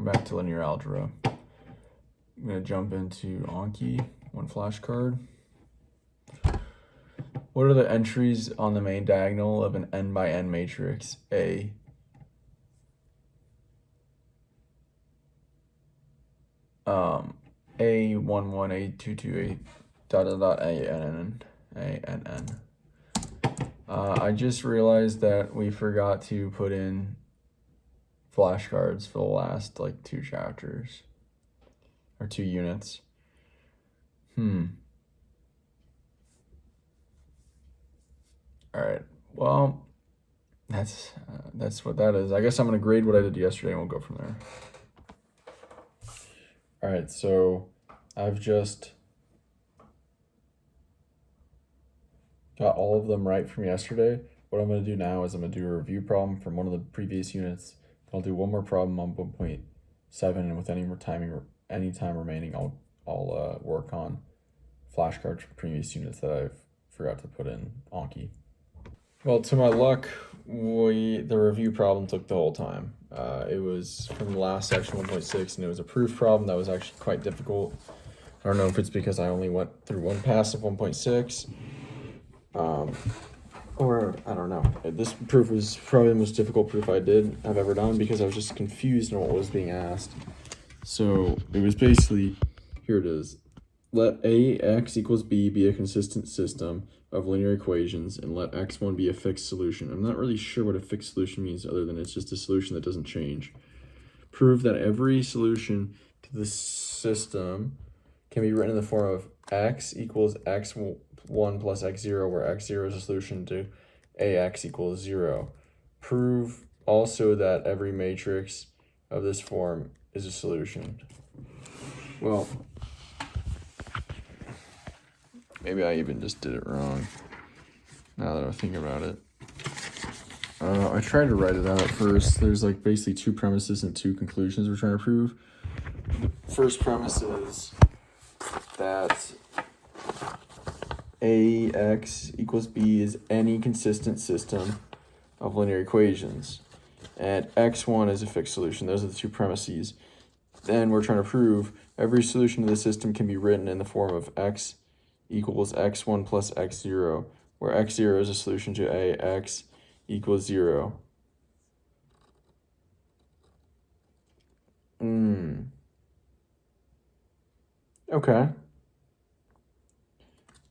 welcome back to linear algebra. I'm going to jump into Anki, one flashcard. What are the entries on the main diagonal of an n by n matrix? A, A11, A22, ANN. I just realized that we forgot to put in flashcards for the last like 2 chapters or 2 units. All right. Well, that's what that is. I guess I'm gonna grade what I did yesterday, and we'll go from there. All right. So I've just got all of them right from yesterday. What I'm going to do now is I'm going to do a review problem from one of the previous units. I'll do one more problem on 1.7, and with any time remaining, I'll work on flashcards from previous units that I've forgot to put in Anki. Well, to my luck, the review problem took the whole time. It was from the last section, 1.6, and it was a proof problem that was actually quite difficult. I don't know if it's because I only went through one pass of 1.6. Or I don't know. This proof was probably the most difficult proof I've ever done because I was just confused on what was being asked. So it was basically, here it is. Let ax equals b be a consistent system of linear equations and let x1 be a fixed solution. I'm not really sure what a fixed solution means other than it's just a solution that doesn't change. Prove that every solution to the system can be written in the form of x equals x1 plus x0, where x0 is a solution to ax equals 0. Prove also that every matrix of this form is a solution. Well, maybe I even just did it wrong, now that I think about it. I tried to write it out at first. There's like basically 2 premises and 2 conclusions we're trying to prove. The first premise is that ax equals b is any consistent system of linear equations, and x1 is a fixed solution. Those are the 2 premises. Then we're trying to prove every solution to the system can be written in the form of x equals x1 plus x0, where x0 is a solution to ax equals 0. Okay.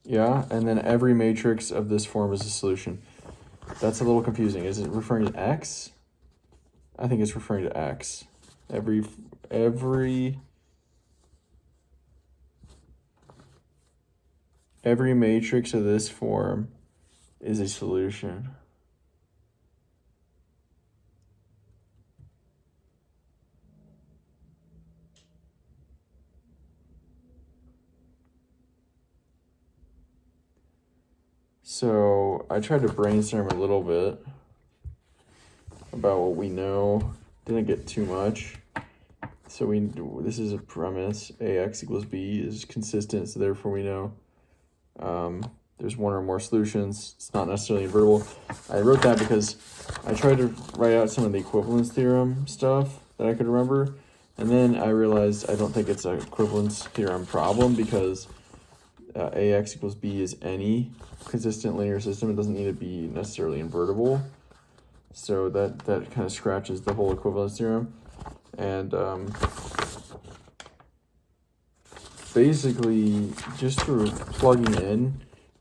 Yeah, and then every matrix of this form is a solution. That's a little confusing. Is it referring to x? I think it's referring to x. Every matrix of this form is a solution. So I tried to brainstorm a little bit about what we know. Didn't get too much. So this is a premise. Ax equals b is consistent, so therefore we know there's one or more solutions. It's not necessarily invertible. I wrote that because I tried to write out some of the equivalence theorem stuff that I could remember, and then I realized I don't think it's an equivalence theorem problem because ax equals b is any consistent linear system. It doesn't need to be necessarily invertible. So that kind of scratches the whole equivalence theorem. And basically, just through plugging in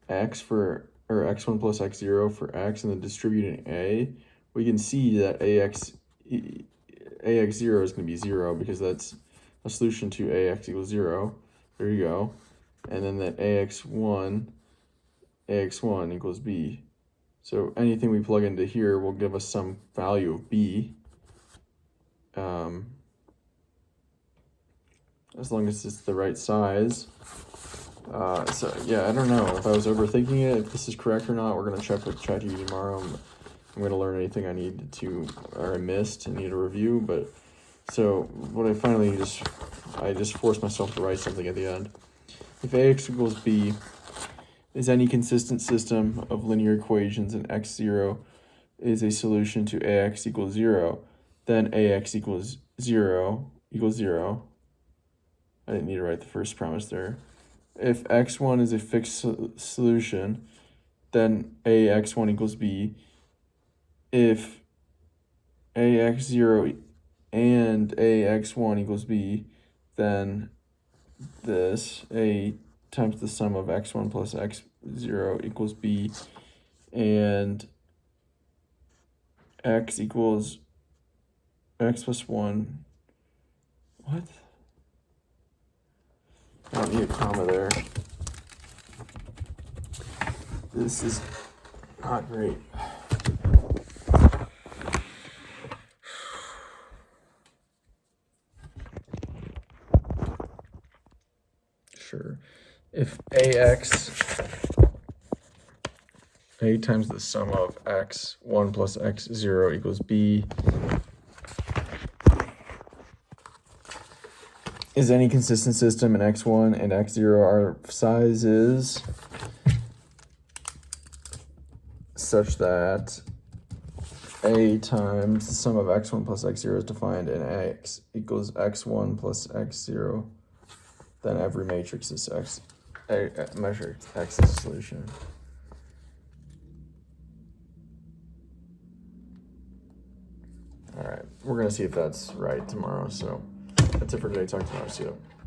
x1 plus x0 for x and then distributing a, we can see that ax0 is going to be 0 because that's a solution to ax equals 0. There you go. And then that ax1 equals b. So anything we plug into here will give us some value of b. As long as it's the right size. So yeah, I don't know if I was overthinking it, if this is correct or not. We're going to check with ChatGPT tomorrow. I'm going to learn anything I need to, or I missed and need a review. But so what I finally I just forced myself to write something at the end. If ax equals b is any consistent system of linear equations and x0 is a solution to ax equals 0, then ax equals 0 equals 0. I didn't need to write the first premise there. If x1 is a fixed solution, then ax1 equals b. If ax0 and ax1 equals b, then this a times the sum of x1 plus x0 equals b, and x equals x plus 1. What? I don't need a comma there. This is not great. Sure. If a times the sum of x1 plus x0 equals b is any consistent system and x1 and x0 are sizes such that a times the sum of x1 plus x0 is defined and x equals x1 plus x0, then every matrix is measure x is a solution. All right, we're gonna see if that's right tomorrow. So that's it for today. Talk tomorrow. See you.